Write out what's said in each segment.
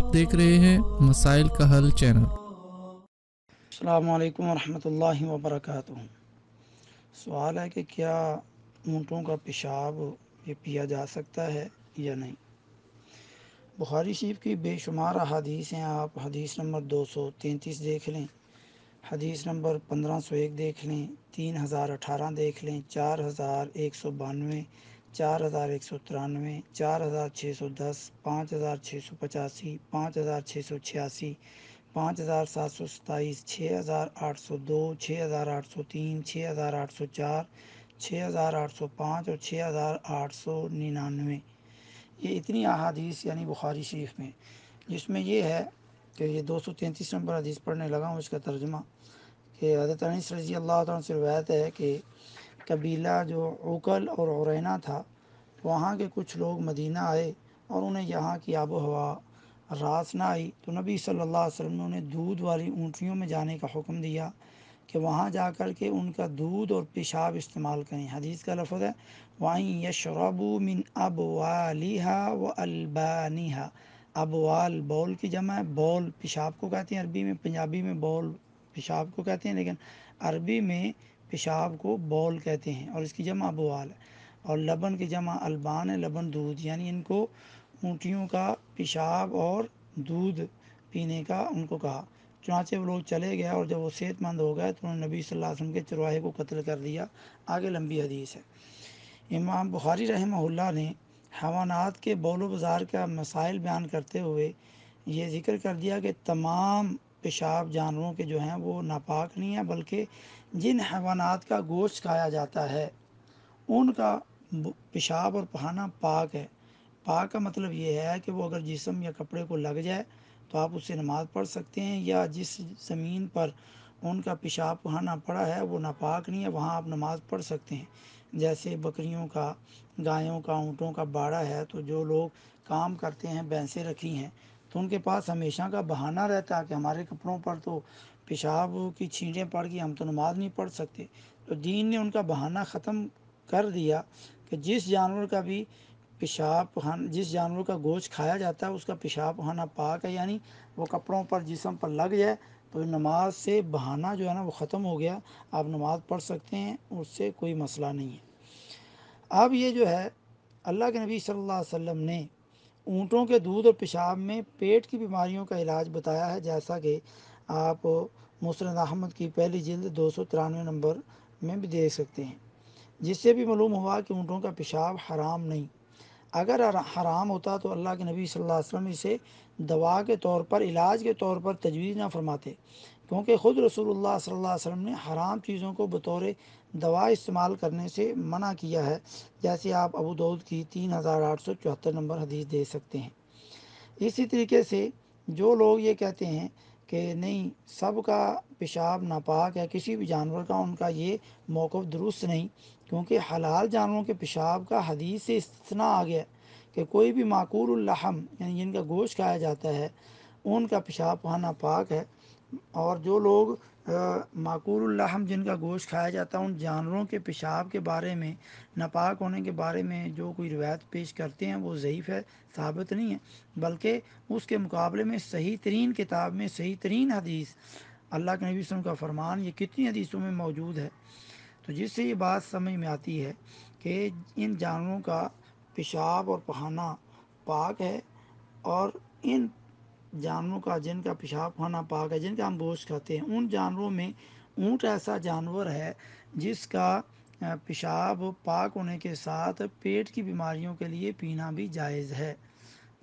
آپ دیکھ رہے ہیں مسائل کا حل چینل۔ السلام علیکم ورحمۃ اللہ وبرکاتہ۔ سوال ہے کہ کیا اونٹوں کا پیشاب یہ پیا جا سکتا ہے یا نہیں؟ بخاری شریف کی بے شمار احادیث ہیں، آپ حدیث نمبر 233 دیکھ لیں، حدیث نمبر 1501 دیکھ لیں، 3018 دیکھ لیں، 4192، 4193، 4610، 5685، 5686، 5727، 6802، 6803، 6804، 6805 اور 6899۔ یہ اتنی احادیث یعنی بخاری شریف میں، جس میں یہ ہے کہ یہ 233 نمبر حدیث پڑھنے لگا ہوں، اس کا ترجمہ کہ حضرت انس رضی اللہ تعالیٰ سے روایت ہے کہ قبیلہ جو عقل اور عرینہ تھا، وہاں کے کچھ لوگ مدینہ آئے اور انہیں یہاں کی آب و ہوا راس نہ آئی، تو نبی صلی اللہ علیہ وسلم نے انہیں دودھ والی اونٹیوں میں جانے کا حکم دیا کہ وہاں جا کر کے ان کا دودھ اور پیشاب استعمال کریں۔ حدیث کا لفظ ہے وَإِن يَشْرَبُوا مِنْ أَبْوَالِهَا وَأَلْبَانِهَا۔ ابوال بول کی جمع ہے، بول پیشاب کو کہتے ہیں عربی میں، پنجابی میں بول پیشاب کو کہتے ہیں، لیکن عربی میں پیشاب کو بول کہتے ہیں اور اس کی جمع ابوال ہے، اور لبن کی جمع البان ہے، لبن دودھ، یعنی ان کو اونٹیوں کا پیشاب اور دودھ پینے کا ان کو کہا۔ چنانچہ وہ لوگ چلے گئے اور جب وہ صحت مند ہو گئے تو انہوں نے نبی صلی اللہ علیہ وسلم کے چرواہے کو قتل کر دیا۔ آگے لمبی حدیث ہے۔ امام بخاری رحمہ اللہ نے حیوانات کے بول و بازار کا مسائل بیان کرتے ہوئے یہ ذکر کر دیا کہ تمام پیشاب جانوروں کے جو ہیں وہ ناپاک نہیں ہیں، بلکہ جن حیوانات کا گوشت کھایا جاتا ہے ان کا پیشاب اور پخانہ پاک ہے۔ پاک کا مطلب یہ ہے کہ وہ اگر جسم یا کپڑے کو لگ جائے تو آپ اس سے نماز پڑھ سکتے ہیں، یا جس زمین پر ان کا پیشاب پخانہ پڑا ہے وہ ناپاک نہیں ہے، وہاں آپ نماز پڑھ سکتے ہیں۔ جیسے بکریوں کا، گایوں کا، اونٹوں کا باڑا ہے، تو جو لوگ کام کرتے ہیں، بھینسیں رکھی ہیں، تو ان کے پاس ہمیشہ کا بہانہ رہتا ہے کہ ہمارے کپڑوں پر تو پیشاب کی چھینٹیں پڑ گئی، ہم تو نماز نہیں پڑھ سکتے۔ تو دین نے ان کا بہانہ ختم کر دیا کہ جس جانور کا بھی جس جانور کا گوشت کھایا جاتا ہے اس کا پیشاب پخانہ پاک ہے، یعنی وہ کپڑوں پر جسم پر لگ جائے تو نماز سے بہانہ جو ہے نا وہ ختم ہو گیا، آپ نماز پڑھ سکتے ہیں، اس سے کوئی مسئلہ نہیں ہے۔ اب یہ جو ہے اللہ کے نبی صلی اللہ علیہ وسلم نے اونٹوں کے دودھ اور پیشاب میں پیٹ کی بیماریوں کا علاج بتایا ہے، جیسا کہ آپ مسند احمد کی پہلی جلد 293 نمبر میں بھی دیکھ سکتے ہیں، جس سے بھی معلوم ہوا کہ اونٹوں کا پیشاب حرام نہیں۔ اگر حرام ہوتا تو اللہ کے نبی صلی اللہ علیہ وسلم اسے دوا کے طور پر، علاج کے طور پر تجویز نہ فرماتے، کیونککہ خود رسول اللہ صلی اللہ علیہ وسلم نے حرام چیزوں کو بطور دوا استعمال کرنے سے منع کیا ہے، جیسے آپ ابو داؤد کی 3874 نمبر حدیث دے سکتے ہیں۔ اسی طریقے سے جو لوگ یہ کہتے ہیں کہ نہیں سب کا پیشاب ناپاک ہے، کسی بھی جانور کا، ان کا یہ موقف درست نہیں، کیونکہ حلال جانوروں کے پیشاب کا حدیث سے استثناء آ گیا کہ کوئی بھی معقول اللحم یعنی جن کا گوشت کھایا جاتا ہے ان کا پیشاب پخانہ پاک ہے، اور جو لوگ معقول اللحم جن کا گوشت کھایا جاتا ہے ان جانوروں کے پیشاب کے بارے میں، ناپاک ہونے کے بارے میں جو کوئی روایت پیش کرتے ہیں وہ ضعیف ہے، ثابت نہیں ہے، بلکہ اس کے مقابلے میں صحیح ترین کتاب میں صحیح ترین حدیث اللہ کے نبی صلی اللہ علیہ وسلم کا فرمان یہ کتنی حدیثوں میں موجود ہے، تو جس سے یہ بات سمجھ میں آتی ہے کہ ان جانوروں کا پیشاب اور پخانہ پاک ہے، اور ان جانوروں کا جن کا پیشاب پخانہ پاک ہے، جن کا ہم گوشت کھاتے ہیں، ان جانوروں میں اونٹ ایسا جانور ہے جس کا پیشاب پاک ہونے کے ساتھ پیٹ کی بیماریوں کے لیے پینا بھی جائز ہے،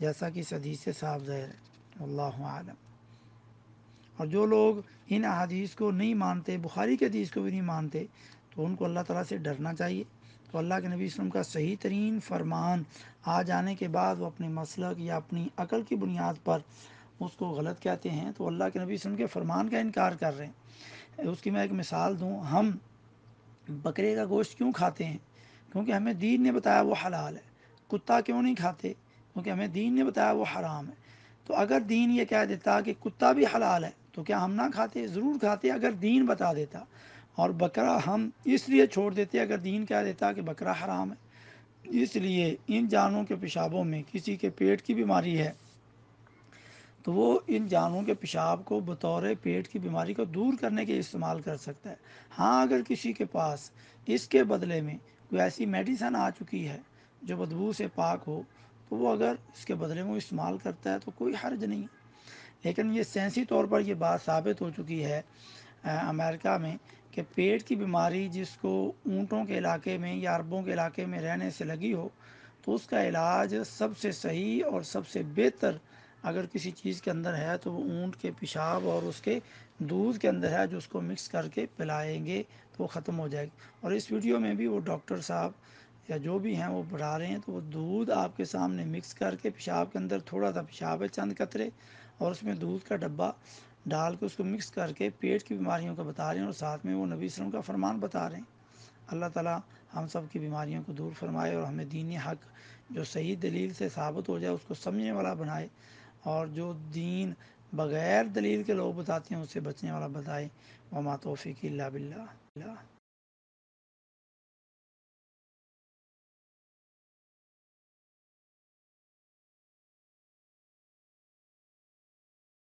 جیسا کہ اس حدیث سے صاف ظاہر ہے، اللہ عالم۔ اور جو لوگ ان احادیث کو نہیں مانتے، بخاری کی حدیث کو بھی نہیں مانتے، تو ان کو اللہ تعالیٰ سے ڈرنا چاہیے۔ تو اللہ کے نبی صلی اللہ علیہ وسلم کا صحیح ترین فرمان آ جانے کے بعد وہ اپنے مسلک یا اپنی عقل کی بنیاد پر اس کو غلط کہتے ہیں، تو اللہ کے نبی صلی اللہ علیہ وسلم کے فرمان کا انکار کر رہے ہیں۔ اس کی میں ایک مثال دوں، ہم بکرے کا گوشت کیوں کھاتے ہیں؟ کیونکہ ہمیں دین نے بتایا وہ حلال ہے۔ کتا کیوں نہیں کھاتے؟ کیونکہ ہمیں دین نے بتایا وہ حرام ہے۔ تو اگر دین یہ کہہ دیتا کہ کتا بھی حلال ہے تو کیا ہم نہ کھاتے؟ ضرور کھاتے اگر دین بتا دیتا، اور بکرا ہم اس لیے چھوڑ دیتے اگر دین کہہ دیتا کہ بکرا حرام ہے۔ اس لیے ان جانوروں کے پیشابوں میں کسی کے پیٹ کی بیماری ہے تو وہ ان جانوروں کے پیشاب کو بطور پیٹ کی بیماری کو دور کرنے کے استعمال کر سکتا ہے۔ ہاں اگر کسی کے پاس اس کے بدلے میں کوئی ایسی میڈیسن آ چکی ہے جو بدبو سے پاک ہو تو وہ اگر اس کے بدلے میں وہ استعمال کرتا ہے تو کوئی حرج نہیں۔ لیکن یہ سائنسی طور پر یہ بات ثابت ہو چکی ہے امریکہ میں کہ پیٹ کی بیماری جس کو اونٹوں کے علاقے میں یا عربوں کے علاقے میں رہنے سے لگی ہو تو اس کا علاج سب سے صحیح اور سب سے بہتر اگر کسی چیز کے اندر ہے تو وہ اونٹ کے پیشاب اور اس کے دودھ کے اندر ہے جو اس کو مکس کر کے پلائیں گے تو وہ ختم ہو جائے گی۔ اور اس ویڈیو میں بھی وہ ڈاکٹر صاحب یا جو بھی ہیں وہ بتا رہے ہیں تو وہ دودھ آپ کے سامنے مکس کر کے پیشاب کے اندر تھوڑا سا پیشاب ہے چند قطرے اور اس میں دودھ کا ڈبہ ڈال کے اس کو مکس کر کے پیٹ کی بیماریوں کا بتا رہے ہیں اور ساتھ میں وہ نبی صلی اللہ علیہ وسلم کا فرمان بتا رہے ہیں۔ اللہ تعالیٰ ہم سب کی بیماریوں کو دور فرمائے اور ہمیں دینی حق جو صحیح دلیل سے ثابت ہو جائے اس کو سمجھنے والا بنائے، اور جو دین بغیر دلیل کے لوگ بتاتے ہیں اس سے بچنے والا بتائے۔ وما توفیق الا باللہ۔